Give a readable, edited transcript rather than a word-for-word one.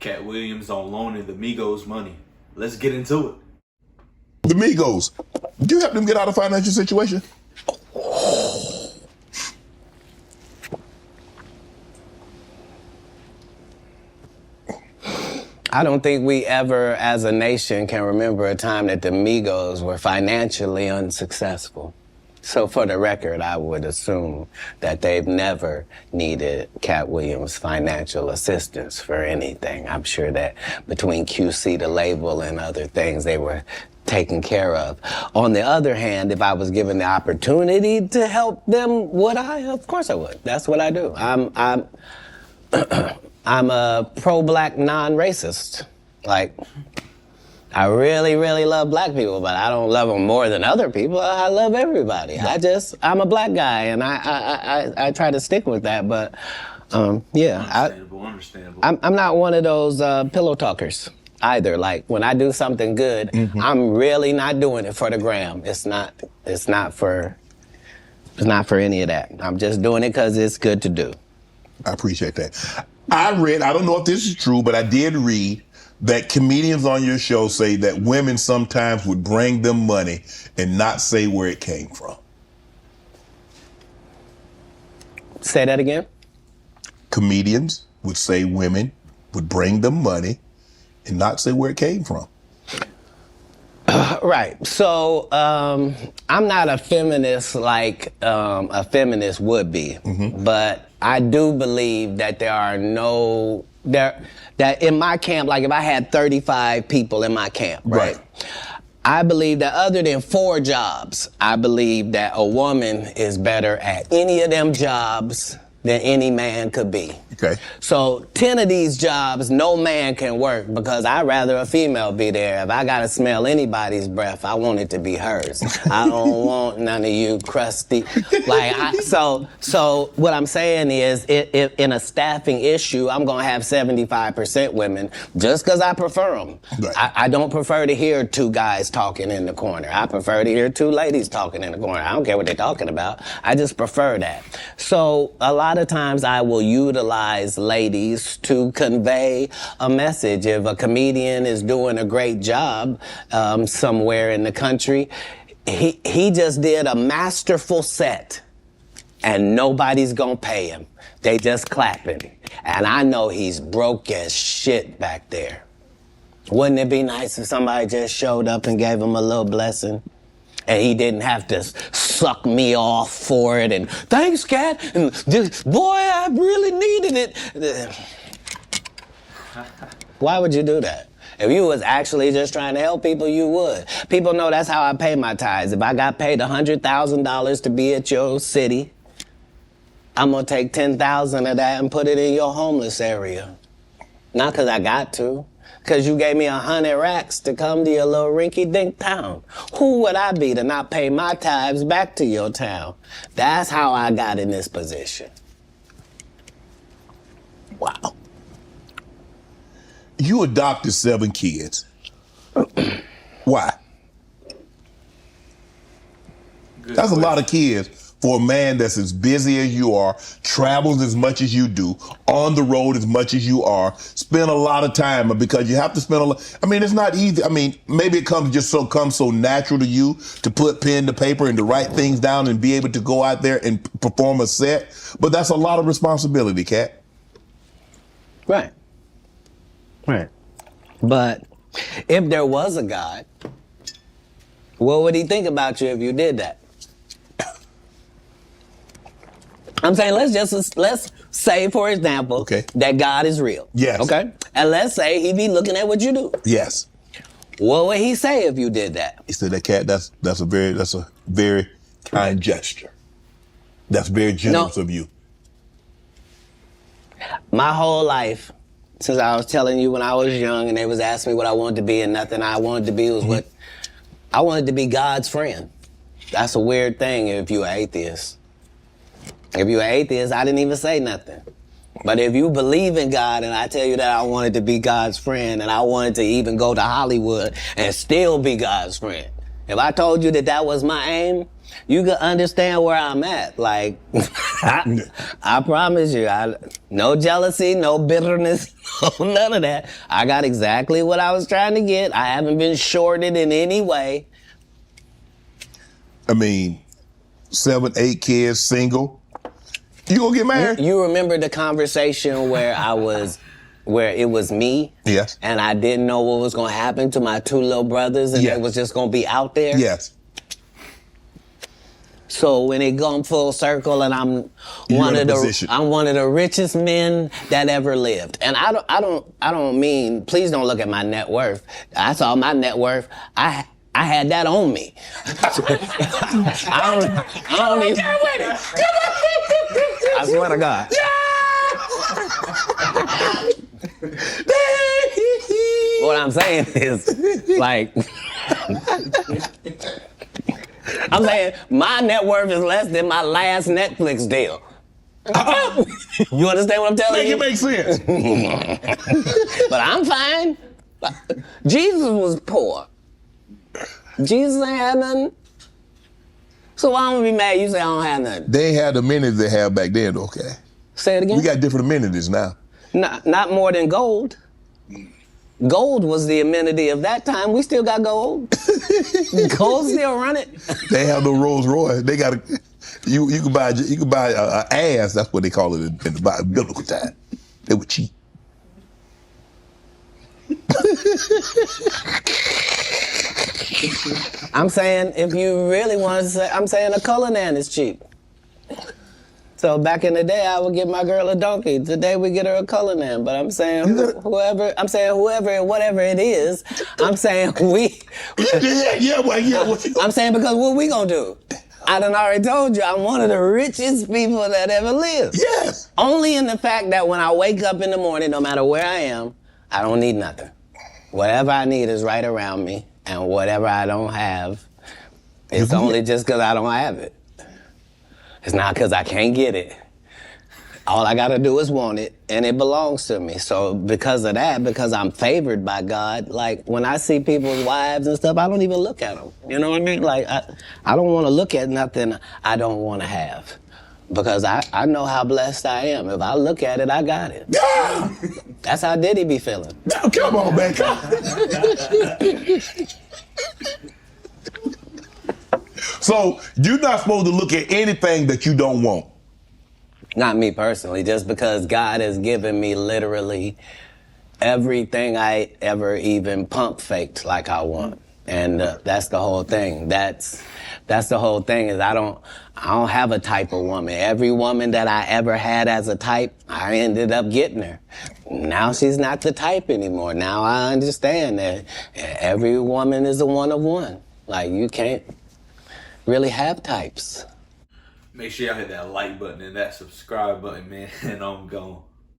Katt Williams on loaning the Migos money. Let's get into it. The Migos, did you help them get out of financial situation? I don't think we ever, as a nation, can remember a time that the Migos were financially unsuccessful. So for the record, I would assume that they've never needed Katt Williams' financial assistance for anything. I'm sure that between QC, the label, and other things, they were taken care of. On the other hand, if I was given the opportunity to help them, would I? Of course I would. That's what I do. I'm a pro-black non-racist. Like, I really, really love black people, but I don't love them more than other people. I love everybody. Yeah. I'm a black guy, and I try to stick with that, but yeah. Understandable. I'm not one of those pillow talkers either. Like, when I do something good, I'm really not doing it for the gram. It's not for any of that. I'm just doing it because it's good to do. I appreciate that. I don't know if this is true, but I did read that comedians on your show say that women sometimes would bring them money and not say where it came from. Say that again? Comedians would say women would bring them money and not say where it came from. Right. So I'm not a feminist like a feminist would be, but I do believe that that in my camp, like if I had 35 people in my camp, right? I believe that other than 4 jobs, I believe that a woman is better at any of them jobs than any man could be. Okay. So 10 of these jobs, no man can work because I'd rather a female be there. If I gotta smell anybody's breath, I want it to be hers. I don't want none of you crusty. So what I'm saying is, if in a staffing issue, I'm gonna have 75% women just because I prefer them. Right. I don't prefer to hear 2 guys talking in the corner. I prefer to hear 2 ladies talking in the corner. I don't care what they're talking about. I just prefer that. So a lot of times I will utilize ladies to convey a message. If a comedian is doing a great job somewhere in the country, he just did a masterful set and nobody's gonna pay him. They just clapping. And I know he's broke as shit back there. Wouldn't it be nice if somebody just showed up and gave him a little blessing? And he didn't have to suck me off for it and thanks, Katt, and boy, I really needed it. Why would you do that? If you was actually just trying to help people, you would. People know that's how I pay my tithes. If I got paid $100,000 to be at your city, I'm gonna take 10,000 of that and put it in your homeless area. Not because I got to. Because you gave me 100 racks to come to your little rinky-dink town. Who would I be to not pay my tithes back to your town? That's how I got in this position. Wow. You adopted 7 kids. Why? That's a lot of kids for a man that's as busy as you are, travels as much as you do, on the road as much as you are, spend a lot of time, because you have to spend a lot. I mean, it's not easy. I mean, maybe it comes so natural to you to put pen to paper and to write things down and be able to go out there and perform a set, but that's a lot of responsibility, Katt. Right. Right. But if there was a God, what would he think about you if you did that? I'm saying let's say, for example, that God is real. Yes. Okay? And let's say he be looking at what you do. Yes. What would he say if you did that? He said, that Katt, that's a very kind gesture. That's very generous of you. My whole life, since I was telling you when I was young and they was asking me what I wanted to be, and nothing I wanted to be was what I wanted to be, God's friend. That's a weird thing if you're an atheist. If you're an atheist, I didn't even say nothing. But if you believe in God and I tell you that I wanted to be God's friend and I wanted to even go to Hollywood and still be God's friend, if I told you that that was my aim, you can understand where I'm at. Like, I promise you, no jealousy, no bitterness, no, none of that. I got exactly what I was trying to get. I haven't been shorted in any way. I mean, 7, 8 kids, single. You gonna get married? You remember the conversation where it was me? Yes. And I didn't know what was gonna happen to my 2 little brothers, and Yes. they was just gonna be out there? Yes. So when it come full circle, and I'm one of the richest men that ever lived, and I don't mean, please don't look at my net worth. I saw my net worth. I had that on me. I don't even. I swear to God. What I'm saying is, like, I'm saying my net worth is less than my last Netflix deal. You understand what I'm telling you? Make it make sense. But I'm fine. Jesus was poor. Jesus ain't had nothing. So why don't we be mad you say I don't have nothing? They had the amenities they had back then, okay? Say it again? We got different amenities now. Not more than gold. Gold was the amenity of that time. We still got gold. Gold still run it. They have no Rolls Royce. They got you could buy a ass. That's what they call it in the biblical time. They were cheap. I'm saying, if you really want to say, I'm saying a Cullinan is cheap. So back in the day, I would give my girl a donkey. Today we get her a Cullinan. But I'm saying whoever, whatever it is, I'm saying we. I'm saying, because what we gonna do? I done already told you, I'm one of the richest people that ever lived. Yes. Only in the fact that when I wake up in the morning, no matter where I am, I don't need nothing. Whatever I need is right around me, and whatever I don't have, it's only just because I don't have it. It's not because I can't get it. All I gotta do is want it, and it belongs to me. So because of that, because I'm favored by God, like when I see people's wives and stuff, I don't even look at them. You know what I mean? Like I don't want to look at nothing I don't want to have, because I know how blessed I am. If I look at it, I got it. That's how Diddy be feeling. Now, come on, man. So you're not supposed to look at anything that you don't want. Not me personally, just because God has given me literally everything I ever even pump faked like I want. And that's the whole thing. That's the whole thing, is I don't have a type of woman. Every woman that I ever had as a type, I ended up getting her. Now she's not the type anymore. Now I understand that every woman is a one of one. Like, you can't really have types. Make sure y'all hit that like button and that subscribe button, man, and I'm gone.